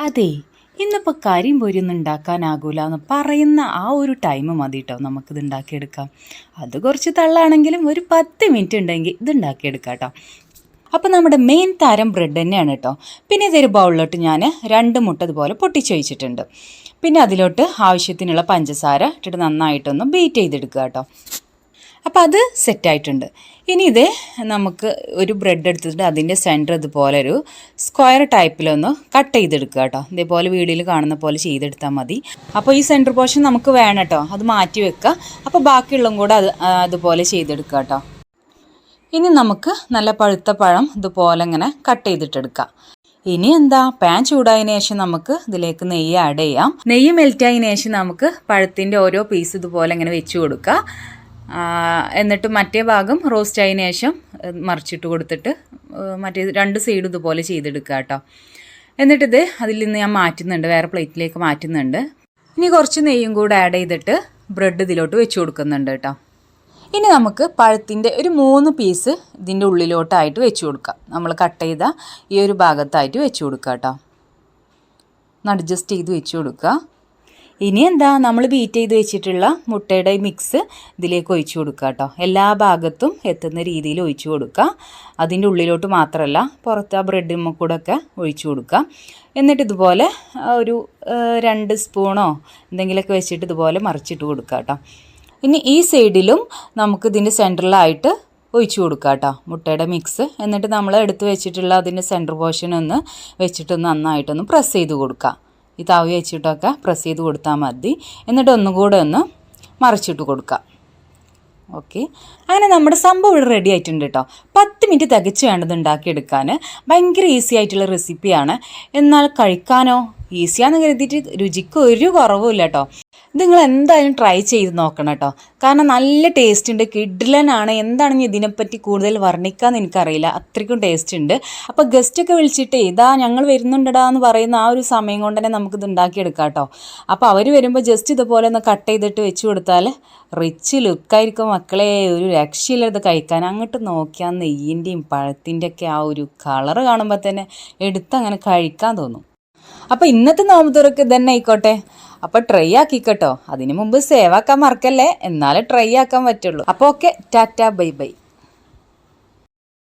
അതെ, ഇന്നിപ്പോൾ കരിയും പൊരിയൊന്നും ഉണ്ടാക്കാനാകൂല എന്ന് പറയുന്ന ആ ഒരു ടൈം മതി കേട്ടോ നമുക്കിത് ഉണ്ടാക്കിയെടുക്കാം. അത് കുറച്ച് തള്ളാണെങ്കിലും ഒരു 10 മിനിറ്റ് ഉണ്ടെങ്കിൽ ഇത് ഉണ്ടാക്കിയെടുക്കാം കേട്ടോ. അപ്പോൾ നമ്മുടെ മെയിൻ താരം ബ്രെഡ് തന്നെയാണ് കേട്ടോ. പിന്നെ ഇതൊരു ബൗളിലോട്ട് ഞാൻ 2 മുട്ട ഇതുപോലെ പൊട്ടിച്ച് വെച്ചിട്ടുണ്ട്. പിന്നെ അതിലോട്ട് ആവശ്യത്തിനുള്ള പഞ്ചസാര ഇട്ടിട്ട് നന്നായിട്ടൊന്ന് ബീറ്റ് ചെയ്തെടുക്കുക കേട്ടോ. അപ്പോൾ അത് സെറ്റായിട്ടുണ്ട്. ഇനി ഇത് നമുക്ക് ഒരു ബ്രെഡ് എടുത്തിട്ട് അതിൻ്റെ സെൻറ്റർ ഇതുപോലെ ഒരു സ്ക്വയർ ടൈപ്പിലൊന്ന് കട്ട് ചെയ്തെടുക്കുക കേട്ടോ. ഇതേപോലെ വീഡിയോയിൽ കാണുന്ന പോലെ ചെയ്തെടുത്താൽ മതി. അപ്പോൾ ഈ സെൻറ്റർ പോർഷൻ നമുക്ക് വേണം കേട്ടോ, അത് മാറ്റി വെക്കുക. അപ്പോൾ ബാക്കിയുള്ളതും കൂടെ അതുപോലെ ചെയ്തെടുക്കുക കേട്ടോ. ഇനി നമുക്ക് നല്ല പഴുത്ത പഴം ഇതുപോലെ ഇങ്ങനെ കട്ട് ചെയ്തിട്ടെടുക്കാം. ഇനി എന്താ, പാൻ ചൂടായതിനു ശേഷം നമുക്ക് ഇതിലേക്ക് നെയ്യ് ആഡ് ചെയ്യാം. നെയ്യ് മെൽറ്റായതിനു ശേഷം നമുക്ക് പഴത്തിൻ്റെ ഓരോ പീസ് ഇതുപോലെ ഇങ്ങനെ വെച്ച് കൊടുക്കുക. എന്നിട്ട് മറ്റേ ഭാഗം റോസ്റ്റ് ആയതിനു ശേഷം മറിച്ചിട്ട് കൊടുത്തിട്ട് മറ്റേ 2 സൈഡും ഇതുപോലെ ചെയ്തെടുക്കുക കേട്ടോ. എന്നിട്ടിത് അതിൽ നിന്ന് ഞാൻ മാറ്റുന്നുണ്ട്, വേറെ പ്ലേറ്റിലേക്ക് മാറ്റുന്നുണ്ട്. ഇനി കുറച്ച് നെയ്യും കൂടെ ആഡ് ചെയ്തിട്ട് ബ്രെഡ് ഇതിലോട്ട് വെച്ച് കൊടുക്കുന്നുണ്ട് കേട്ടോ. ഇനി നമുക്ക് പഴത്തിൻ്റെ ഒരു 3 പീസ് ഇതിൻ്റെ ഉള്ളിലോട്ടായിട്ട് വെച്ച് കൊടുക്കാം. നമ്മൾ കട്ട് ചെയ്ത ഈ ഒരു ഭാഗത്തായിട്ട് വെച്ച് കൊടുക്കുക കേട്ടോ. അഡ്ജസ്റ്റ് ചെയ്ത് വെച്ച് കൊടുക്കുക. ഇനി എന്താ, നമ്മൾ ബീറ്റ് ചെയ്ത് വെച്ചിട്ടുള്ള മുട്ടയുടെ മിക്സ് ഇതിലേക്ക് ഒഴിച്ചു കൊടുക്കുക കേട്ടോ. എല്ലാ ഭാഗത്തും എത്തുന്ന രീതിയിൽ ഒഴിച്ചു കൊടുക്കുക. അതിൻ്റെ ഉള്ളിലോട്ട് മാത്രമല്ല പുറത്ത് ആ ബ്രെഡിന്മേൽ കൂടെ ഒക്കെ ഒഴിച്ചു കൊടുക്കുക. എന്നിട്ട് ഇതുപോലെ ഒരു 2 സ്പൂണോ എന്തെങ്കിലുമൊക്കെ വെച്ചിട്ട് ഇതുപോലെ മറിച്ചിട്ട് കൊടുക്കുക കേട്ടോ. ഇനി ഈ സൈഡിലും നമുക്ക് ഇതിൻ്റെ സെൻറ്ററിലായിട്ട് ഒഴിച്ചു കൊടുക്കുക കേട്ടോ മുട്ടയുടെ മിക്സ്. എന്നിട്ട് നമ്മൾ എടുത്ത് വെച്ചിട്ടുള്ള അതിൻ്റെ സെൻറ്റർ പോർഷൻ ഒന്ന് വെച്ചിട്ട് നന്നായിട്ടൊന്ന് പ്രസ് ചെയ്ത് കൊടുക്കുക. ഈ തവി വെച്ചിട്ടൊക്കെ പ്രസ് ചെയ്ത് കൊടുത്താൽ മതി. എന്നിട്ട് ഒന്നുകൂടെ ഒന്ന് മറിച്ചിട്ട് കൊടുക്കുക. ഓക്കെ, അങ്ങനെ നമ്മുടെ സംഭവം ഇവിടെ റെഡി ആയിട്ടുണ്ട് കേട്ടോ. 10 മിനിറ്റ് തികച്ച് വേണ്ടത് ഉണ്ടാക്കിയെടുക്കാൻ. ഭയങ്കര ഈസി ആയിട്ടുള്ള റെസിപ്പിയാണ്. എന്നാൽ കഴിക്കാനോ ഈസിയാന്ന് കരുതിയിട്ട് രുചിക്ക് ഒരു കുറവുമില്ല കേട്ടോ. ഇത് നിങ്ങൾ എന്തായാലും ട്രൈ ചെയ്ത് നോക്കണം കേട്ടോ. കാരണം നല്ല ടേസ്റ്റ് ഉണ്ട്, കിഡിലനാണ്. എന്താണെന്ന് ഇതിനെപ്പറ്റി കൂടുതൽ വർണ്ണിക്കാമെന്ന് എനിക്കറിയില്ല, അത്രയ്ക്കും ടേസ്റ്റ് ഉണ്ട്. അപ്പോൾ ഗസ്റ്റൊക്കെ വിളിച്ചിട്ട് ഇതാ ഞങ്ങൾ വരുന്നുണ്ടടാ എന്ന് പറയുന്ന ആ ഒരു സമയം കൊണ്ട് തന്നെ നമുക്കിത് ഉണ്ടാക്കിയെടുക്കാം കേട്ടോ. അപ്പോൾ അവർ വരുമ്പോൾ ജസ്റ്റ് ഇതുപോലെ ഒന്ന് കട്ട് ചെയ്തിട്ട് വെച്ച് കൊടുത്താൽ റിച്ച് ലുക്കായിരിക്കും മക്കളെ. ഒരു രക്ഷയില്ല ഇത് കഴിക്കാൻ. അങ്ങോട്ട് നോക്കിയാൽ നെയ്യിൻ്റെയും പഴത്തിൻ്റെയൊക്കെ ആ ഒരു കളറ് കാണുമ്പോൾ തന്നെ എടുത്തങ്ങനെ കഴിക്കാൻ തോന്നും. അപ്പോൾ ഇന്നത്തെ നോമ്പ് തുറക്ക് ഇതന്നെ ആയിക്കോട്ടെ. അപ്പോൾ ട്രൈ ആക്കിക്കോട്ടോ. അതിനു മുമ്പ് സേവ് ആക്കാൻ മറക്കല്ലേ, എന്നാലേ ട്രൈ ആക്കാൻ പറ്റുള്ളൂ. അപ്പോൾ ഓക്കെ, ടാറ്റ ബൈ ബൈ.